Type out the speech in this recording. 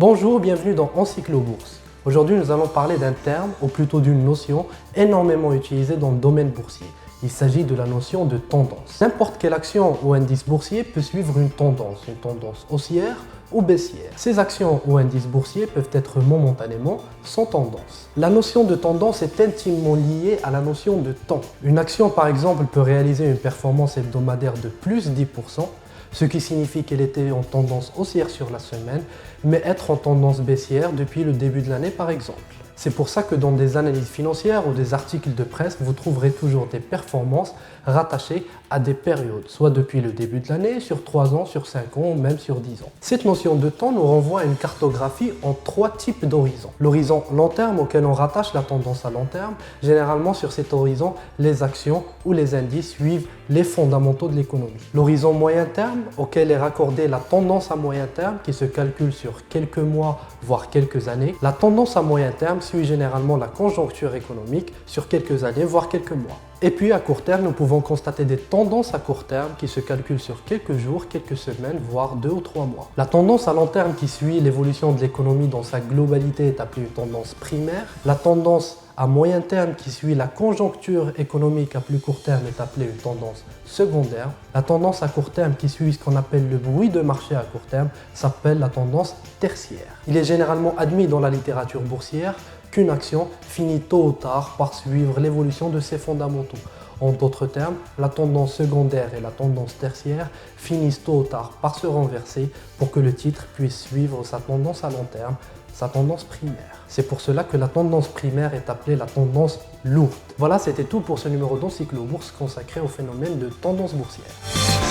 Bonjour, bienvenue dans Encyclo-Bourse. Aujourd'hui, nous allons parler d'un terme, ou plutôt d'une notion, énormément utilisée dans le domaine boursier. Il s'agit de la notion de tendance. N'importe quelle action ou indice boursier peut suivre une tendance haussière ou baissière. Ces actions ou indices boursiers peuvent être momentanément sans tendance. La notion de tendance est intimement liée à la notion de temps. Une action, par exemple, peut réaliser une performance hebdomadaire de plus 10%, ce qui signifie qu'elle était en tendance haussière sur la semaine, mais être en tendance baissière depuis le début de l'année par exemple. C'est pour ça que dans des analyses financières ou des articles de presse, vous trouverez toujours des performances rattachées à des périodes, soit depuis le début de l'année, sur 3 ans, sur 5 ans, même sur 10 ans. Cette notion de temps nous renvoie à une cartographie en 3 types d'horizons. L'horizon long terme auquel on rattache la tendance à long terme. Généralement sur cet horizon, les actions ou les indices suivent les fondamentaux de l'économie. L'horizon moyen terme auquel est raccordée la tendance à moyen terme qui se calcule sur quelques mois, voire quelques années. La tendance à moyen terme suit généralement la conjoncture économique sur quelques années, voire quelques mois. Et puis à court terme, nous pouvons constater des tendances à court terme qui se calculent sur quelques jours, quelques semaines, voire 2 ou 3 mois. La tendance à long terme qui suit l'évolution de l'économie dans sa globalité est appelée une tendance primaire. La tendance à moyen terme qui suit la conjoncture économique à plus court terme est appelée une tendance secondaire. La tendance à court terme qui suit ce qu'on appelle le bruit de marché à court terme s'appelle la tendance tertiaire. Il est généralement admis dans la littérature boursière qu'une action finit tôt ou tard par suivre l'évolution de ses fondamentaux. En d'autres termes, la tendance secondaire et la tendance tertiaire finissent tôt ou tard par se renverser pour que le titre puisse suivre sa tendance à long terme, sa tendance primaire. C'est pour cela que la tendance primaire est appelée la tendance lourde. Voilà, c'était tout pour ce numéro d'Encyclo Bourse consacré au phénomène de tendance boursière.